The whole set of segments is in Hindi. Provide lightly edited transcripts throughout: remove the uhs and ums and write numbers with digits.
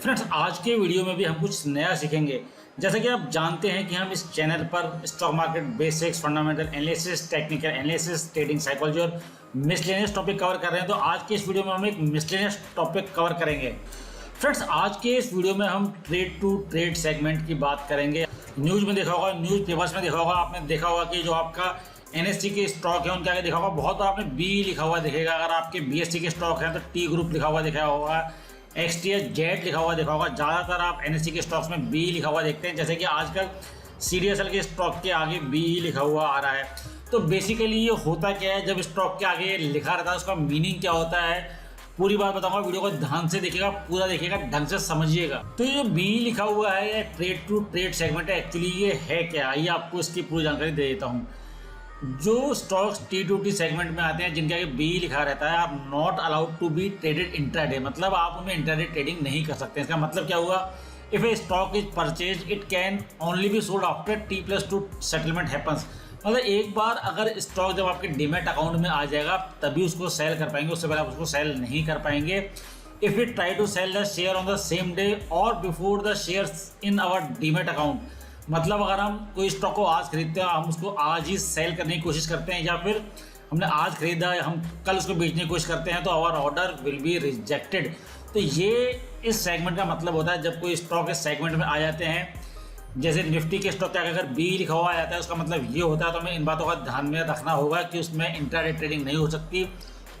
फ्रेंड्स, आज के वीडियो में भी हम कुछ नया सीखेंगे। जैसा कि आप जानते हैं कि हम इस चैनल पर stock market basics, fundamental analysis, technical analysis, trading psychology और मिसलेनियस टॉपिक कवर कर रहे हैं। तो आज के इस वीडियो में हम एक मिसलेनियस टॉपिक कवर करेंगे। फ्रेंड्स, आज के इस वीडियो में हम ट्रेड टू ट्रेड सेगमेंट की बात करेंगे। न्यूज़ में देखा होगा, न्यूज़ पेपर्स में देखा होगा, आपने देखा होगा कि जो आपका एनएससी के स्टॉक है उनके आगे देखा होगा बहुत बार आपने बी लिखा हुआ दिखेगा। अगर आपके बीएससी के स्टॉक हैं तो टी ग्रुप लिखा हुआ देखा होगा, एक्सटीएच जेड लिखा हुआ देखा होगा। ज़्यादातर आप एनएससी के स्टॉक्स में बी लिखा हुआ देखते हैं, जैसे कि आजकल सीडीएसएल के स्टॉक के आगे बी लिखा हुआ आ रहा है। तो बेसिकली ये होता क्या है, जब स्टॉक के आगे लिखा रहता है उसका मीनिंग क्या होता है, पूरी बात बताऊंगा। वीडियो को ध्यान से देखिएगा, पूरा देखिएगा, ढंग से समझिएगा। तो ये जो बी लिखा हुआ है या ट्रेड टू ट्रेड सेगमेंट है, एक्चुअली ये है क्या, आइए आपको इसकी पूरी जानकारी दे देता हूँ। जो स्टॉक्स T2T सेगमेंट में आते हैं जिनके आगे बी लिखा रहता है, आप not allowed to be traded intraday, मतलब आप उनमें इंट्राडे ट्रेडिंग नहीं कर सकते। इसका मतलब क्या हुआ, if A stock is purchase it can only be sold after T+2 settlement happens. मतलब एक बार अगर स्टॉक जब आपके डीमैट अकाउंट में आ जाएगा तभी उसको सेल कर पाएंगे, उससे पहले आप उसको सेल नहीं कर पाएंगे। If you try to sell the share on the same day और before the shares in our demat account, मतलब अगर हम कोई स्टॉक को आज खरीदते हैं, हम उसको आज ही सेल करने की कोशिश करते हैं, या फिर हमने आज खरीदा है हम कल उसको बेचने की कोशिश करते हैं, तो our order will be rejected. तो ये इस सेगमेंट का मतलब होता है। जब कोई स्टॉक इस सेगमेंट में आ जाते हैं, जैसे निफ्टी के स्टॉक के आगे अगर बी लिखा हुआ आ जाता है, उसका मतलब ये होता है। तो हमें इन बातों का ध्यान में रखना होगा कि उसमें इंट्राडे ट्रेडिंग नहीं हो सकती।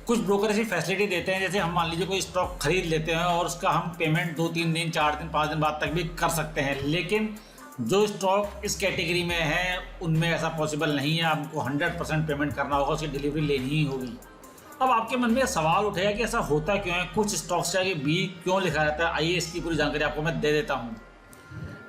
कुछ ब्रोकर ऐसी फैसिलिटी देते हैं, जैसे हम मान लीजिए कोई स्टॉक खरीद लेते हैं और उसका हम पेमेंट 2-3 दिन, 4 दिन, 5 दिन बाद तक भी कर सकते हैं, लेकिन जो स्टॉक इस कैटेगरी में है उनमें ऐसा पॉसिबल नहीं है। आपको 100% पेमेंट करना होगा, उसकी डिलीवरी लेनी ही होगी। अब आपके मन में सवाल उठेगा कि ऐसा होता क्यों है, कुछ स्टॉक्स के आगे बी क्यों लिखा रहता है। आइए इसकी पूरी जानकारी आपको मैं दे देता हूँ।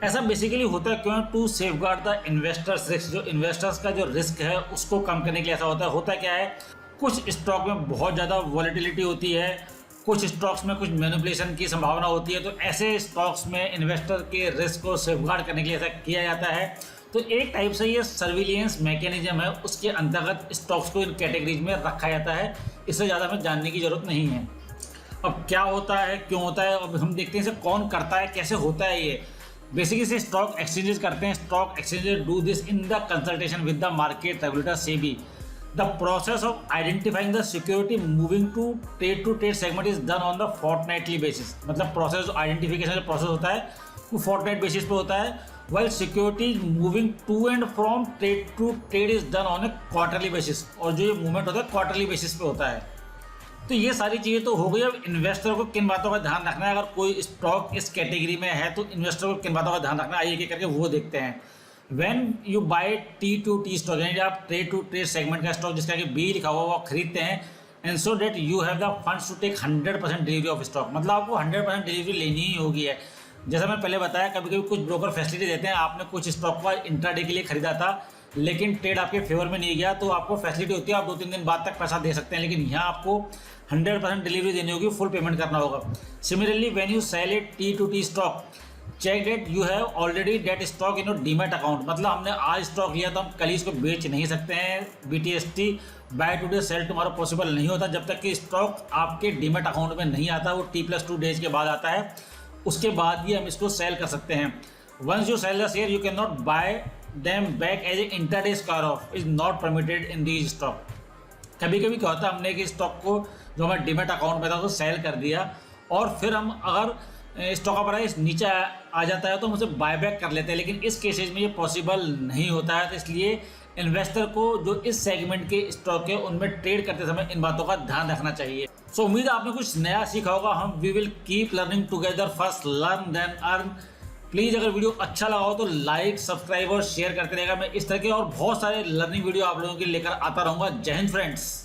ऐसा बेसिकली होता है क्यों, to safeguard the investors risk. जो इन्वेस्टर्स का जो रिस्क है उसको कम करने के लिए ऐसा होता है। होता क्या है, कुछ स्टॉक में बहुत ज़्यादा वॉलेटिलिटी होती है, कुछ स्टॉक्स में कुछ मैनिपुलेशन की संभावना होती है। तो ऐसे स्टॉक्स में इन्वेस्टर के रिस्क को सेफगार्ड करने के लिए ऐसा किया जाता है। तो एक टाइप से ये सर्विलियंस मैकेनिज्म है, उसके अंतर्गत स्टॉक्स को इन कैटेगरीज में रखा जाता है। इससे ज़्यादा हमें जानने की जरूरत नहीं है। अब क्या होता है, क्यों होता है, अब हम देखते हैं इसे कौन करता है, कैसे होता है ये। बेसिकली से स्टॉक एक्सचेंजेस करते हैं। Stock exchanges do this in the consultation with the market regulator SEBI. The process of identifying the security moving to trade segment is done on the fortnightly basis। मतलब प्रोसेस आइडेंटिफिकेशन जो प्रोसेस होता है वो fortnight बेसिस पे होता है, while security moving to and from trade to trade is done on a quarterly basis। और जो ये मूवमेंट होता है क्वार्टरली बेसिस पे होता है। तो ये सारी चीज़ें तो हो गई। अब इन्वेस्टर को किन बातों का ध्यान रखना है, अगर कोई स्टॉक इस कैटेगरी में है तो इन्वेस्टर को किन बातों का ध्यान रखना है, आइए करके वो देखते हैं। When you buy T2T stock, यानी आप ट्रेड टू ट्रेड सेगमेंट का स्टॉक जिसका कि बी लिखा हुआ वो खरीदते हैं, and so that you have the funds to take 100% delivery of stock. मतलब आपको 100% डिलीवरी लेनी ही होगी है। जैसा मैं पहले बताया, कभी कभी कुछ ब्रोकर फैसिलिटी देते हैं। आपने कुछ स्टॉक का इंट्राडे के लिए खरीदा था लेकिन ट्रेड आपके फेवर में नहीं गया, तो आपको फैसिलिटी होती है, आप 2-3 दिन बाद तक पैसा दे सकते हैं, लेकिन यहाँ आपको 100% डिलीवरी देनी होगी, फुल पेमेंट करना होगा। Similarly when you sell a T2T stock, check date you have already date stock in your demat account. मतलब हमने आज स्टॉक लिया तो हम कल ही इसको बेच नहीं सकते हैं। BTST buy today sell tomorrow possible नहीं होता जब तक कि स्टॉक आपके डीमैट अकाउंट में नहीं आता। वो T+2 डेज के बाद आता है, उसके बाद ही हम इसको सेल कर सकते हैं। Once you sell the share you can not buy them back as a intraday square off, is not permitted in these stock. कभी कभी क्या होता है, हमने एक स्टॉक को जो हमारे डीमैट अकाउंट में था उसको सेल कर दिया और फिर हम अगर स्टॉक का प्राइस नीचे आ जाता है तो हम उसे बायबैक कर लेते हैं, लेकिन इस केसेज में ये पॉसिबल नहीं होता है। तो इसलिए इन्वेस्टर को जो इस सेगमेंट के स्टॉक है उनमें ट्रेड करते समय इन बातों का ध्यान रखना चाहिए। सो उम्मीद है आपने कुछ नया सीखा होगा। हम we will keep learning together, first learn then earn. Please अगर वीडियो अच्छा लगा हो तो लाइक, सब्सक्राइब और शेयर करते रहेगा। मैं इस तरह के और बहुत सारे लर्निंग वीडियो आप लोगों के लिए लेकर आता रहूँगा। जय हिंद फ्रेंड्स।